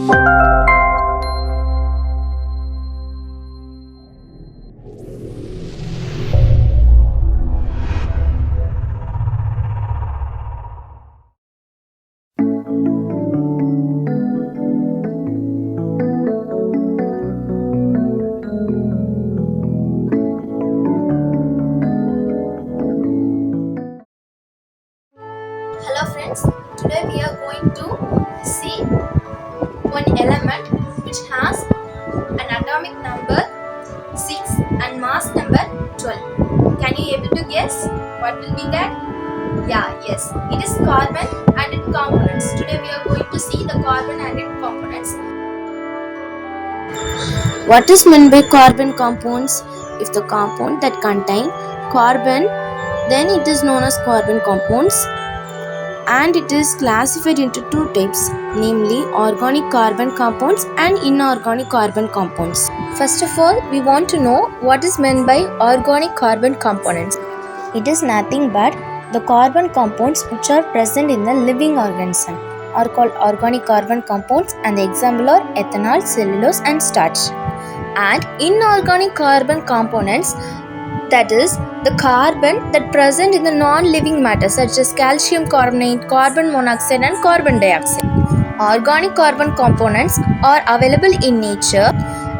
Hello friends, today we are going to see one element which has an atomic number 6 and mass number 12. Can you able to guess what will be that? Yes, it is carbon and its components. Today we are going to see the carbon and its components. What is meant by carbon compounds? If the compound that contain carbon, then it is known as carbon compounds, and it is classified into two types, namely organic carbon compounds and inorganic carbon compounds. First of all, we want to know what is meant by organic carbon components. It is nothing but the carbon compounds which are present in the living organism are called organic carbon compounds, and the example are ethanol, cellulose and starch. And inorganic carbon components, that is the carbon that present in the non-living matter such as calcium carbonate, carbon monoxide and carbon dioxide. Organic carbon components are available in nature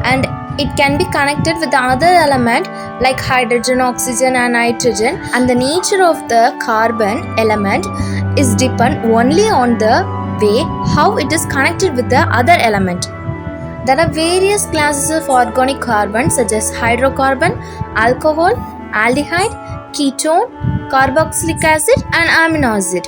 and it can be connected with the other element like hydrogen, oxygen and nitrogen, and the nature of the carbon element is depend only on the way how it is connected with the other element. There are various classes of organic carbon such as hydrocarbon, alcohol, aldehyde, ketone, carboxylic acid and amino acid.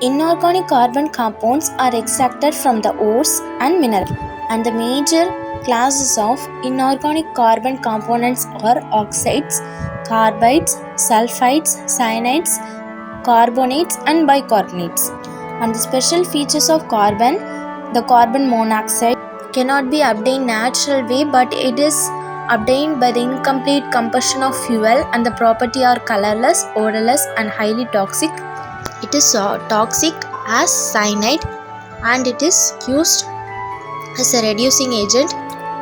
Inorganic carbon compounds are extracted from the ores and minerals, and the major classes of inorganic carbon components are oxides, carbides, sulfides, cyanides, carbonates and bicarbonates. And the special features of carbon, the carbon monoxide cannot be obtained natural way, but it is obtained by the incomplete combustion of fuel, and the property are colorless, odorless and highly toxic. It is toxic as cyanide and it is used as a reducing agent.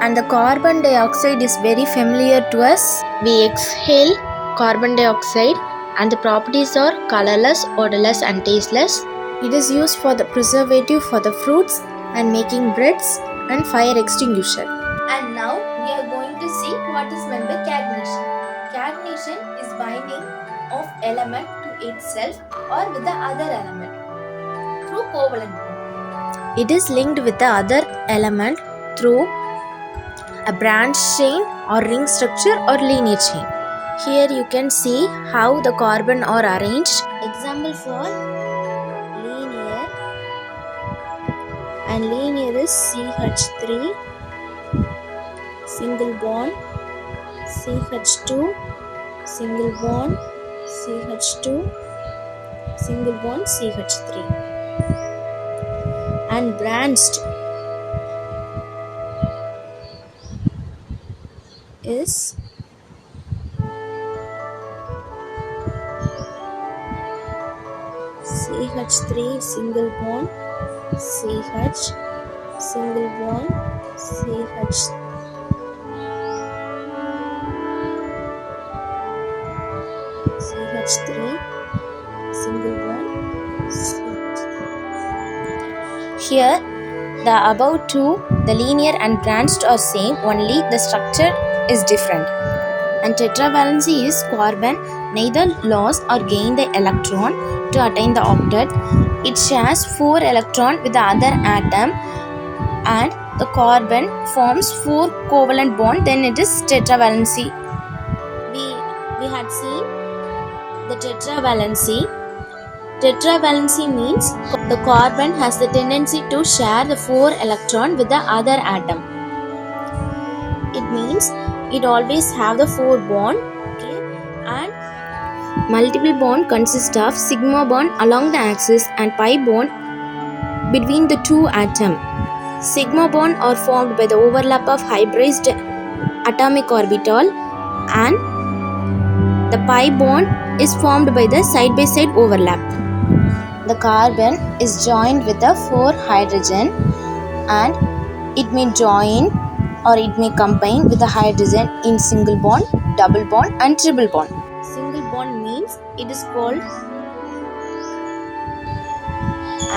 And the carbon dioxide is very familiar to us. We exhale carbon dioxide and the properties are colorless, odorless and tasteless. It is used for the preservative for the fruits and making breads and fire extinguisher. And now we are going to see what is meant by catenation. Catenation is binding of element to itself or with the other element through covalent bond. It is linked with the other element through a branch chain or ring structure or linear chain. Here you can see how the carbon are arranged. Example for linear, and linear is CH3 single bond, CH2 single bond, CH2 single bond, CH3. And branched is CH3 single bond, CH single bond, CH CH3 single bond, CH3. Here the above two, the linear and branched are same, only the structure is different. And tetravalency is carbon neither lost or gain the electron to attain the octet. It shares 4 electrons with the other atom, and the carbon forms 4 covalent bond, then it is tetravalency. We had seen the tetravalency. Tetravalency means the carbon has the tendency to share the 4 electron with the other atom. It means it always have the 4 bond, and multiple bond consist of sigma bond along the axis and pi bond between the two atoms. Sigma bond are formed by the overlap of hybridized atomic orbital, and the pi bond is formed by the side-by-side overlap. The carbon is joined with the 4 hydrogen, and It may join or it may combine with a hydrogen in single bond, double bond and triple bond. Single bond means it is called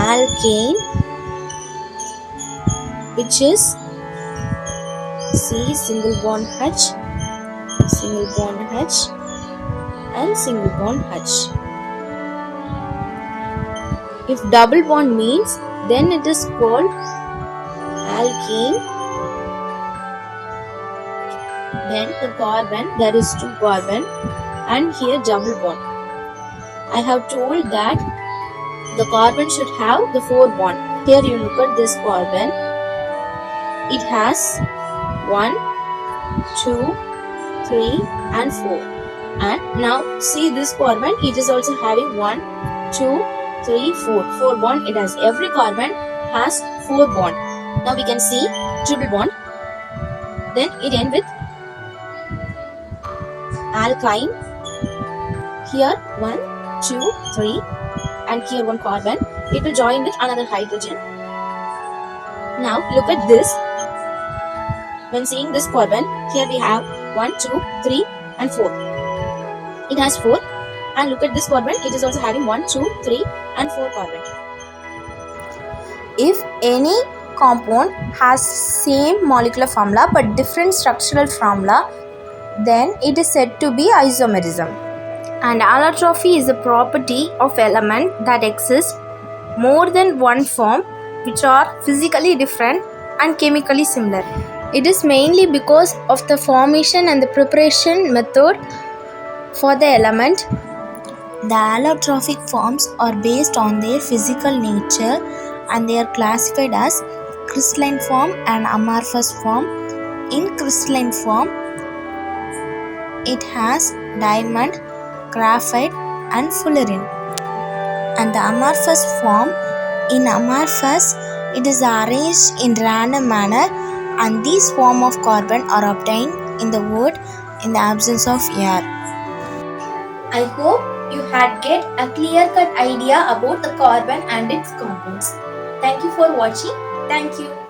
alkane, which is C single bond H, single bond H and single bond H. If double bond means, then it is called alkene. Then the carbon, there is 2 carbon and here double bond. I have told that the carbon should have the 4 bond. Here you look at this carbon. It has 1, 2, 3 and 4. And now see this carbon, it is also having 1, 2, 3, 4. 4 bond it has. Every carbon has 4 bond. Now we can see triple bond. Then it ends with alkyne. Here 1, 2, 3 and here 1 carbon. It will join with another hydrogen. Now look at this. When seeing this carbon, here we have 1, 2, 3 and 4. It has 4. And look at this carbon, it is also having 1, 2, 3 and 4 carbon. If any compound has same molecular formula but different structural formula, then it is said to be isomerism. And allotropy is a property of element that exists more than one form which are physically different and chemically similar. It is mainly because of the formation and the preparation method for the element. The allotrophic forms are based on their physical nature and they are classified as crystalline form and amorphous form. In crystalline form, it has diamond, graphite and fullerene. And the amorphous form, in amorphous, it is arranged in random manner and these form of carbon are obtained in the wood in the absence of air. I hope you had get a clear-cut idea about the carbon and its compounds. Thank you for watching. Thank you.